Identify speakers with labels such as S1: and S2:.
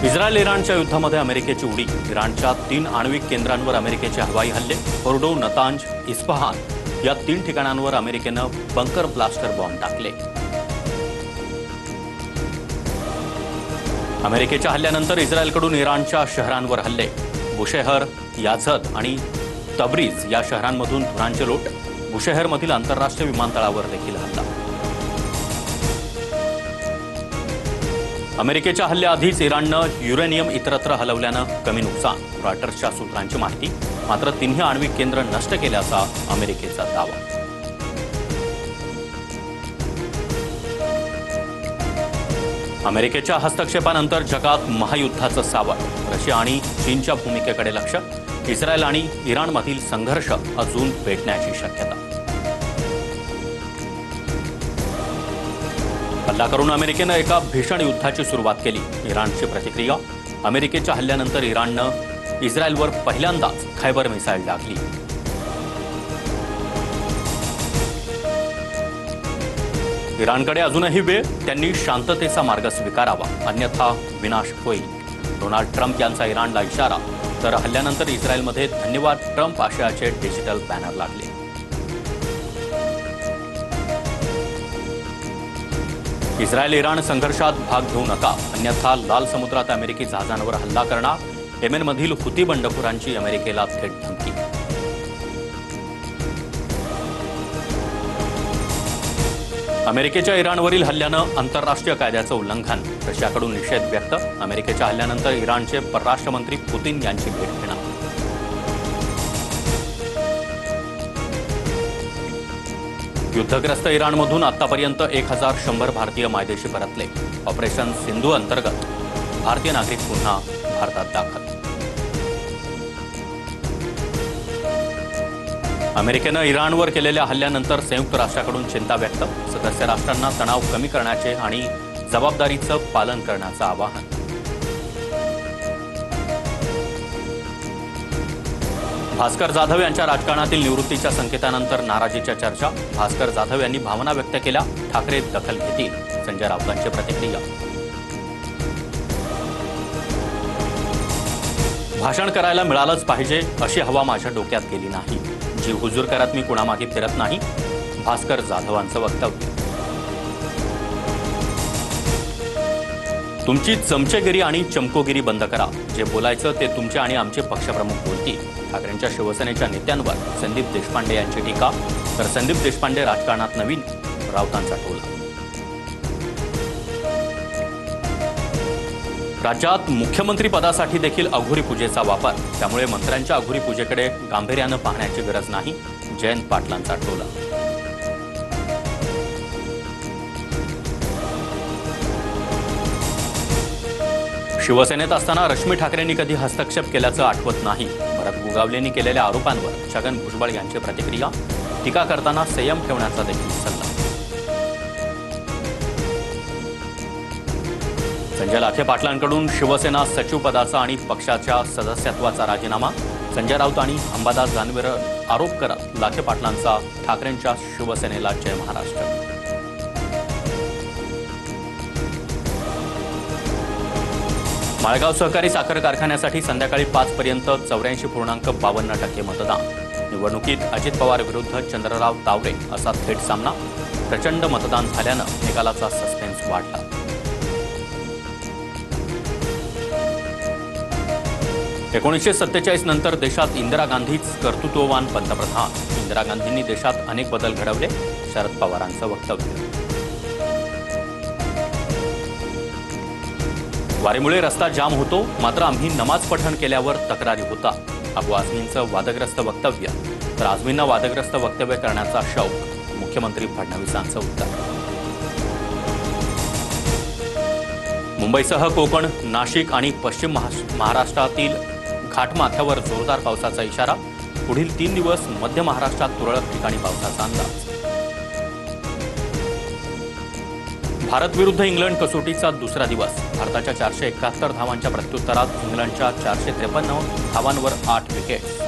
S1: Israel इराणच्या युद्धामध्ये अमेरिकेची उडी। इराणच्या 3 आण्विक केंद्रांवर अमेरिकेचे हवाई हल्ले। फोर्डो, नतांज, इस्फहान या 3 ठिकाणांवर अमेरिकेनं बंकर ब्लास्टर बॉम्ब टाकले। अमेरिकेच्या हल्ल्यानंतर इस्रायलकडून इराणच्या शहरांवर हल्ले। बुशेहर, याझद आणि तब्रीज या शहरांमधून धुरांचे लोट। बुशेहरमधील आंतरराष्ट्रीय विमानतळावर देखील हल्ला। अमेरिकेच्या हल्ल्याआधीच इराणनं युरेनियम इतरत्र हलवल्यानं कमी नुकसान। रॉयटर्सच्या सूत्रांची माहिती। मात्र 3ही आण्विक केंद्र नष्ट केल्याचा अमेरिकेचा दावा। अमेरिकेच्या हस्तक्षेपानंतर जगात महायुद्धाचं सावट। रशिया आणि चीनच्या भूमिकेकडे लक्ष। इस्रायल आणि इराणमधील संघर्ष अजून पेटण्याची शक्यता। हल्ला करून अमेरिकेनं एका भीषण युद्धाची सुरुवात केली। इराणची प्रतिक्रिया। अमेरिकेच्या हल्ल्यानंतर इराणनं इस्रायलवर पहिल्यांदाच खैबर मिसाईल डागली। इराणकडे अजूनही वेळ। त्यांनी शांततेचा मार्ग स्वीकारावा, अन्यथा विनाश होईल। डोनाल्ड ट्रम्प यांचा इराणला इशारा। तर हल्ल्यानंतर इस्रायलमध्ये धन्यवाद ट्रम्प आशयाचे डिजिटल बॅनर लागले। इस्रायल इराण संघर्षात भाग घेऊ नका, अन्यथा लाल समुद्रात अमेरिकी जहाजांवर हल्ला करणार। येमेनमधील हुती बंडखोरांची अमेरिकेला थेट धमकी। अमेरिकेच्या इराणवरील हल्ल्यानं आंतरराष्ट्रीय कायद्याचं उल्लंघन। रशियाकडून निषेध व्यक्त। अमेरिकेच्या हल्ल्यानंतर इराणचे परराष्ट्र मंत्री पुतीन यांची भेट घेणार। युद्धग्रस्त इराणमधून आतापर्यंत 1100 भारतीय मायदेशी परतले। ऑपरेशन सिंधू अंतर्गत भारतीय नागरिक पुन्हा भारतात दाखल। अमेरिकेनं इराणवर केलेल्या हल्ल्यानंतर संयुक्त राष्ट्राकडून चिंता व्यक्त। सदस्य राष्ट्रांना तणाव कमी करण्याचे आणि जबाबदारीचं पालन करण्याचं आवाहन। भास्कर जाधव यांच्या राजकारणातील निवृत्तीच्या संकेतानंतर नाराजीच्या चर्चा। भास्कर जाधव यांनी भावना व्यक्त केल्या। ठाकरे दखल घेतील, संजय राऊतांची प्रतिक्रिया। भाषण करायला मिळालंच पाहिजे अशी हवा माझ्या डोक्यात गेली नाही। जीव हुजूर करत मी कुणामागे फिरत नाही, भास्कर जाधवांचं वक्तव्य। तुमची चमचेगिरी आणि चमकोगिरी बंद करा। जे बोलायचं ते तुमचे आणि आमचे पक्षप्रमुख बोलतील। ठाकरेंच्या शिवसेनेच्या नेत्यांवर संदीप देशपांडे यांची टीका। तर संदीप देशपांडे राजकारणात नवीन, राऊतांचा टोला। राज्यात मुख्यमंत्री पदासाठी देखील अघोरी पूजेचा वापर। त्यामुळे मंत्र्यांच्या अघोरी पूजेकडे गांभीर्यानं पाहण्याची गरज नाही, जयंत पाटलांचा टोला। शिवसेनेत असताना रश्मी ठाकरेंनी कधी हस्तक्षेप केल्याचं आठवत नाही। भरत गोगावलेंनी केलेल्या आरोपांवर छगन भुजबळ यांची प्रतिक्रिया। टीका करताना संयम ठेवण्याचा देखील सल्ला। संजय लाखे पाटलांकडून शिवसेना सचिव पदाचा आणि पक्षाच्या सदस्यत्वाचा राजीनामा। संजय राऊत आणि अंबादास दानवेंवर आरोप करत लाखे पाटलांचा ठाकरेंच्या शिवसेनेला जय महाराष्ट्र। माळेगाव सहकारी साखर कारखान्यासाठी संध्याकाळी 5 पर्यंत 84.52% मतदान। निवडणुकीत अजित पवार विरुद्ध चंद्रराव तावरे असा थेट सामना। प्रचंड मतदान झाल्यानं निकालाचा सस्पेन्स वाढला। "1947 नंतर देशात इंदिरा गांधीच कर्तृत्ववान पंतप्रधान। इंदिरा गांधींनी देशात अनेक बदल घडवले", शरद पवारांचं वक्तव्य। वारीमुळे रस्ता जाम होतो, मात्र आम्ही नमाज पठण केल्यावर तक्रारी होतात। अबू आझमींचं वादग्रस्त वक्तव्य। तर आझमींना वादग्रस्त वक्तव्य करण्याचा शौक, मुख्यमंत्री फडणवीसांचं उत्तर। मुंबईसह कोकण, नाशिक आणि पश्चिम महाराष्ट्रातील घाटमाथ्यावर जोरदार पावसाचा इशारा। पुढील 3 दिवस मध्य महाराष्ट्रात तुरळक ठिकाणी पावसाचा अंदाज। भारत विरुद्ध इंग्लंड कसोटीचा दुसरा दिवस। भारताच्या 471 धावांच्या प्रत्युत्तरात इंग्लंडच्या 453 धावांवर 8 विकेट्स।